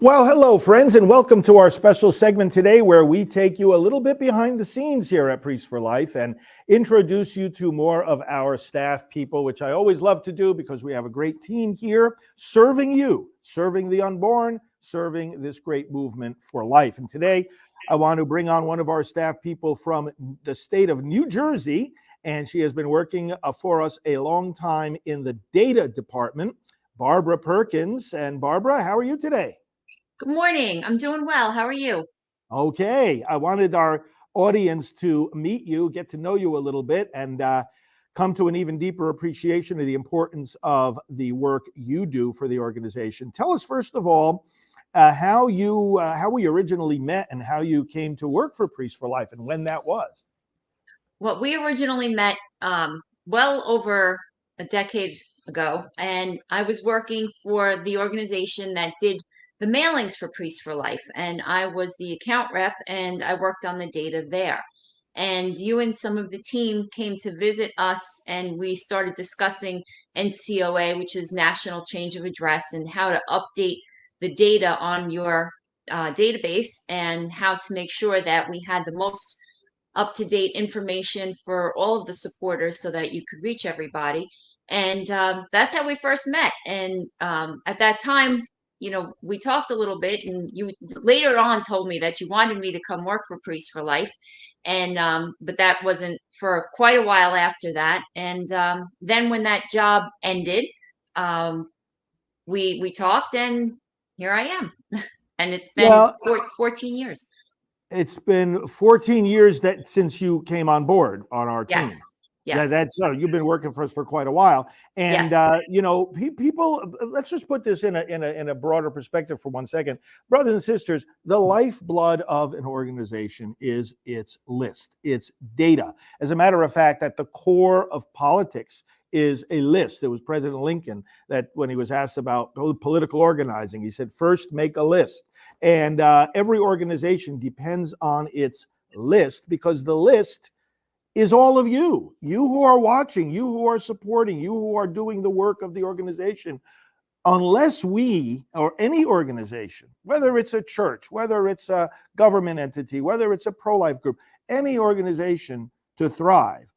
Well, hello, friends, and welcome to our special segment today where we take you a little bit behind the scenes here at Priests for Life and introduce you to more of our staff people, which I always love to do because we have a great team here serving you, serving the unborn, serving this great movement for life. And today, I want to bring on one of our staff people from the state of New Jersey, and she has been working for us a long time in the data department, Barbara Perkins. And Barbara, how are you today? Good morning. I'm doing well. How are you? Okay. I wanted our audience to meet you, get to know you a little bit, and come to an even deeper appreciation of the importance of the work you do for the organization. Tell us, first of all, how we originally met and how you came to work for Priests for Life and when that was. Well, we originally met well over a decade ago, and I was working for the organization that did the mailings for Priests for Life, and I was the account rep, and I worked on the data there. And you and some of the team came to visit us, and we started discussing NCOA, which is National Change of Address, and how to update the data on your database and how to make sure that we had the most up-to-date information for all of the supporters so that you could reach everybody. And that's how we first met. And at that time, we talked a little bit, and you later on told me that you wanted me to come work for Priests for Life. And but that wasn't for quite a while after that. And then when that job ended, we talked, and here I am. And it's been 14 years. It's been 14 years since you came on board on our team. Yes. That's you've been working for us for quite a while, and yes. People. Let's just put this in a broader perspective for 1 second, brothers and sisters. The lifeblood of an organization is its list, its data. As a matter of fact, at the core of politics is a list. It was President Lincoln that, when he was asked about political organizing, he said, "First, make a list." And every organization depends on its list because the list is all of you who are watching, you who are supporting, you who are doing the work of the organization. Unless we, or any organization, whether it's a church, whether it's a government entity, whether it's a pro-life group, any organization to thrive,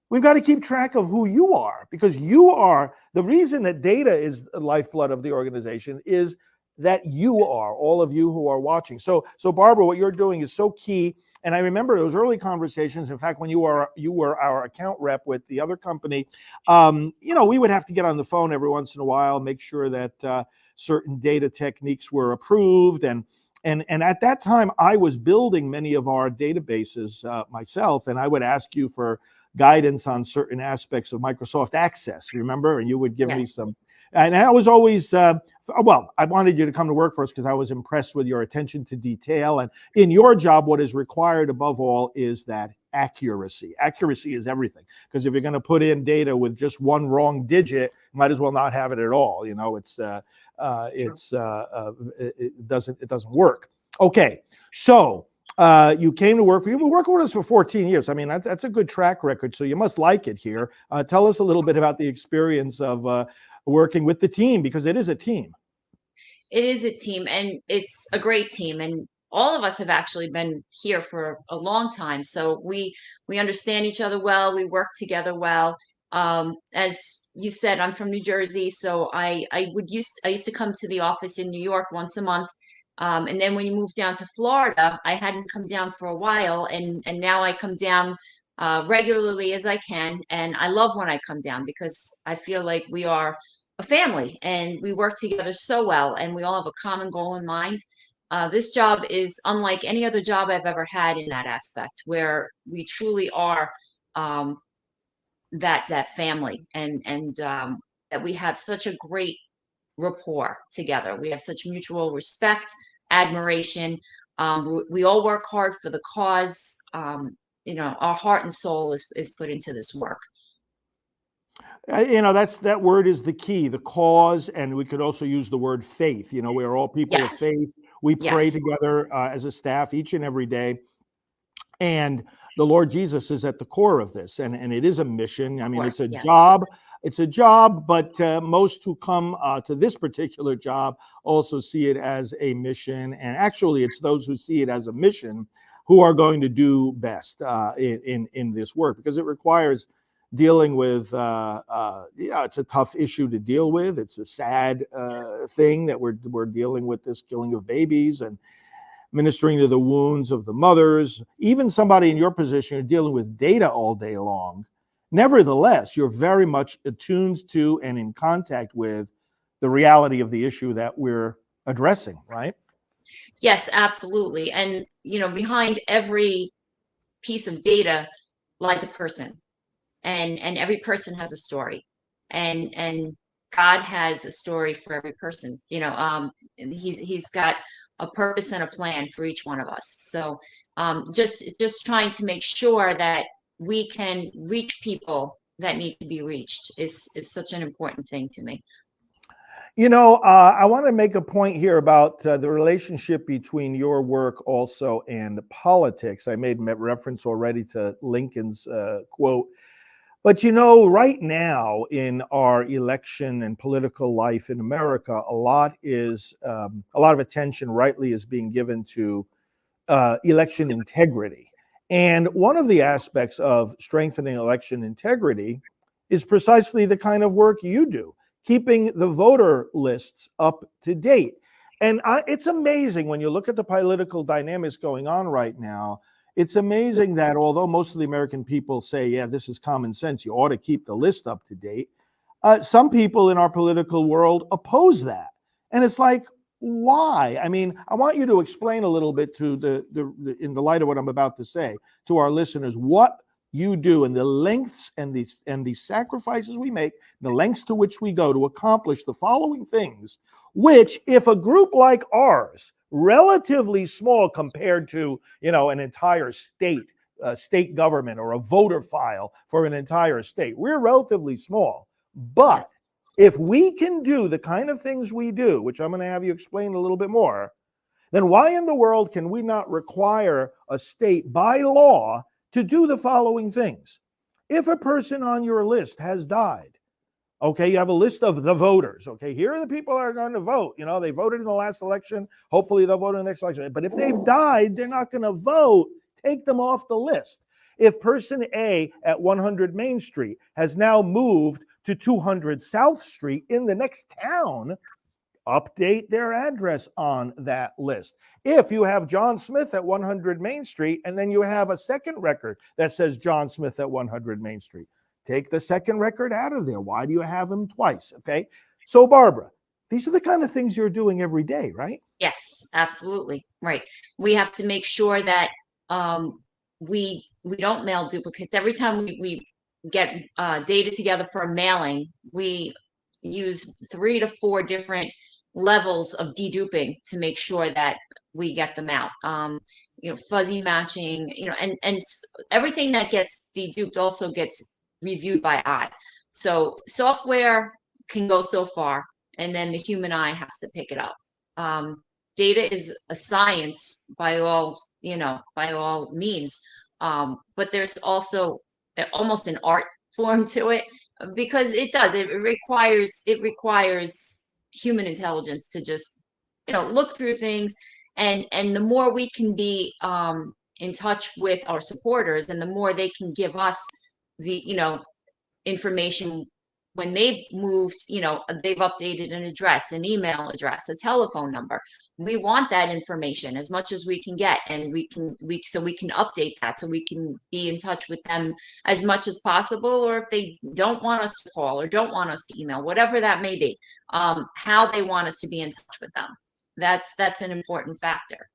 we've got to keep track of who you are, because you are the reason that data is the lifeblood of the organization is that you are, all of you who are watching. So Barbara, what you're doing is so key. And I remember those early conversations. In fact, when you were our account rep with the other company, we would have to get on the phone every once in a while, make sure that certain data techniques were approved. And at that time, I was building many of our databases myself, and I would ask you for guidance on certain aspects of Microsoft Access, remember? And you would give me some. And I was always, I wanted you to come to work for us because I was impressed with your attention to detail. And in your job, what is required above all is that accuracy. Accuracy is everything. Because if you're going to put in data with just one wrong digit, you might as well not have it at all. It doesn't work. Okay, so you came to work. You've been working with us for 14 years. I mean, that's a good track record. So you must like it here. Tell us a little bit about the experience of working with the team, because it is a team. It is a team, and it's a great team, and all of us have actually been here for a long time, so we understand each other well. We work together well. As you said, I'm from New Jersey, so I used to come to the office in New York once a month, and then when you moved down to Florida, I hadn't come down for a while, and now I come down regularly as I can, and I love when I come down because I feel like we are a family and we work together so well, and we all have a common goal in mind. This job is unlike any other job I've ever had in that aspect, where we truly are that family, and that we have such a great rapport together. We have such mutual respect, admiration. We all work hard for the cause. Our heart and soul is put into this work. That word is the key, the cause, and we could also use the word faith. We are all people of faith. We pray together as a staff each and every day, and the Lord Jesus is at the core of this, and it is a mission. I mean, it's a job It's a job, but most who come to this particular job also see it as a mission. And actually, it's those who see it as a mission who are going to do best in this work, because it requires dealing with, yeah, it's a tough issue to deal with. It's a sad thing that we're dealing with, this killing of babies and ministering to the wounds of the mothers. Even somebody in your position, you're dealing with data all day long. Nevertheless, you're very much attuned to and in contact with the reality of the issue that we're addressing, right? Yes, absolutely. And, behind every piece of data lies a person, and every person has a story, and God has a story for every person. And he's got a purpose and a plan for each one of us. So, just trying to make sure that we can reach people that need to be reached is such an important thing to me. I want to make a point here about the relationship between your work also and politics. I made reference already to Lincoln's quote. But right now in our election and political life in America, a lot of attention rightly is being given to election integrity. And one of the aspects of strengthening election integrity is precisely the kind of work you do, keeping the voter lists up to date. And it's amazing when you look at the political dynamics going on right now. It's amazing that although most of the American people say, yeah, this is common sense, you ought to keep the list up to date, some people in our political world oppose that. And it's like, why? I mean, I want you to explain a little bit to in the light of what I'm about to say, to our listeners, what you do and the lengths and the sacrifices we make, the lengths to which we go to accomplish the following things, which, if a group like ours, relatively small compared to an entire state government or a voter file for an entire state, we're relatively small, but Yes. if we can do the kind of things we do, which I'm going to have you explain a little bit more, then why in the world can we not require a state by law to do the following things? If a person on your list has died, okay, you have a list of the voters. Okay, here are the people that are going to vote. They voted in the last election. Hopefully they'll vote in the next election. But if they've died, they're not going to vote. Take them off the list. If person A at 100 Main Street has now moved to 200 South Street in the next town, update their address on that list. If you have John Smith at 100 Main Street and then you have a second record that says John Smith at 100 Main Street, take the second record out of there. Why do you have him twice? Okay. So, Barbara, these are the kind of things you're doing every day, right? Yes, absolutely. Right. We have to make sure that we don't mail duplicates. Every time we get data together for a mailing, we use 3 to 4 different levels of deduping to make sure that we get them out. Fuzzy matching, and everything that gets deduped also gets reviewed by eye. So software can go so far, and then the human eye has to pick it up. Data is a science by all means, but there's also almost an art form to it, because it requires human intelligence to just look through things, and the more we can be in touch with our supporters, and the more they can give us the information when they've moved, they've updated an address, an email address, a telephone number. We want that information as much as we can get, and we can update that, so we can be in touch with them as much as possible. Or if they don't want us to call or don't want us to email, whatever that may be, how they want us to be in touch with them. That's an important factor.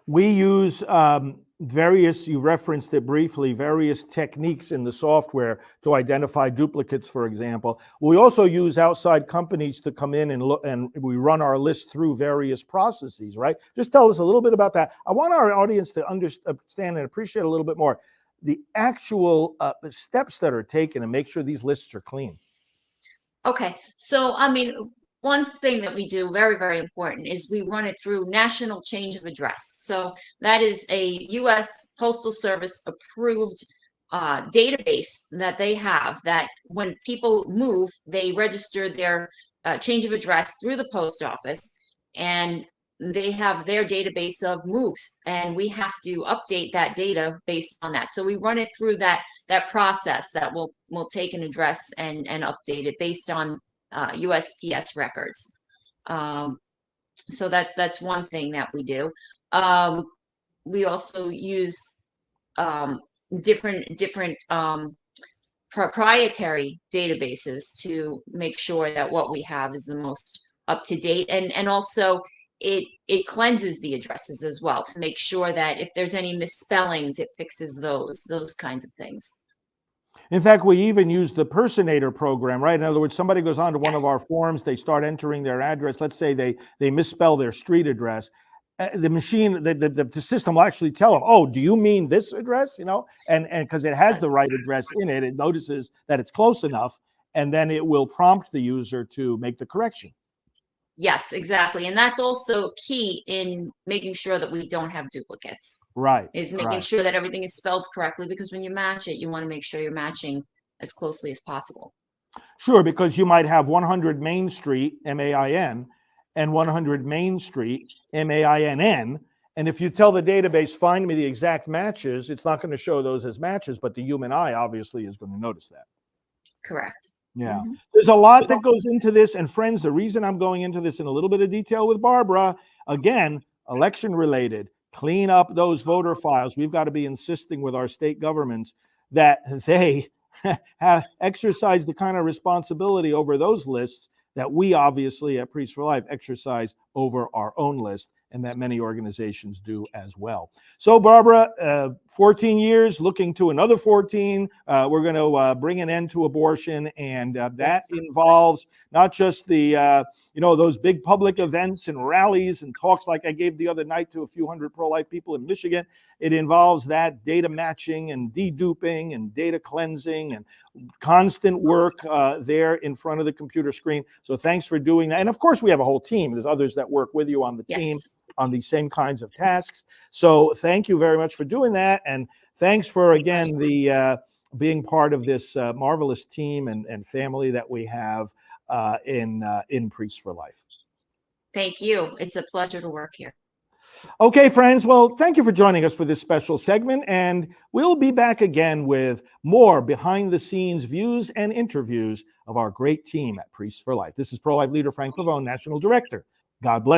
We use you referenced it briefly, various techniques in the software to identify duplicates, for example. We also use outside companies to come in and look, and we run our list through various processes, right? Just tell us a little bit about that. I want our audience to understand and appreciate a little bit more the actual steps that are taken to make sure these lists are clean. Okay, so one thing that we do, very, very important, is we run it through National Change of Address. So that is a U.S. Postal Service approved database that they have, that when people move, they register their change of address through the post office, and they have their database of moves, and we have to update that data based on that. So we run it through that process that will take an address and update it based on USPS records. So that's one thing that we do. We also use different proprietary databases to make sure that what we have is the most up to date, and also it cleanses the addresses as well to make sure that if there's any misspellings, it fixes those kinds of things. In fact, we even use the personator program, right? In other words, somebody goes on to one of Yes. our forums, they start entering their address. Let's say they misspell their street address. The machine, the system will actually tell them, oh, do you mean this address? You know, and because it has the Yes. right address in it, it notices that it's close enough, and then it will prompt the user to make the correction. Yes, exactly. And that's also key in making sure that we don't have duplicates, Right, is making right. sure that everything is spelled correctly, because when you match it, you want to make sure you're matching as closely as possible. Sure, because you might have 100 Main Street, MAIN, and 100 Main Street, MAINN. And if you tell the database, find me the exact matches, it's not going to show those as matches, but the human eye obviously is going to notice that. Correct. Yeah. Mhm. There's a lot that goes into this. And friends, the reason I'm going into this in a little bit of detail with Barbara, again, election related, clean up those voter files. We've got to be insisting with our state governments that they have exercised the kind of responsibility over those lists that we obviously at Priests for Life exercise over our own list, and that many organizations do as well. So Barbara, 14 years, looking to another 14. We're going to bring an end to abortion, and that Yes. involves not just the those big public events and rallies and talks like I gave the other night to a few hundred pro-life people in Michigan. It involves that data matching and deduping and data cleansing and constant work there in front of the computer screen. So thanks for doing that. And of course, we have a whole team. There's others that work with you on the team Yes. on these same kinds of tasks. So thank you very much for doing that. And thanks for, again, the being part of this marvelous team and family that we have in Priests for Life. Thank you. It's a pleasure to work here. Okay, friends. Well, thank you for joining us for this special segment, and we'll be back again with more behind-the-scenes views and interviews of our great team at Priests for Life. This is pro-life leader Frank Pavone, National Director. God bless.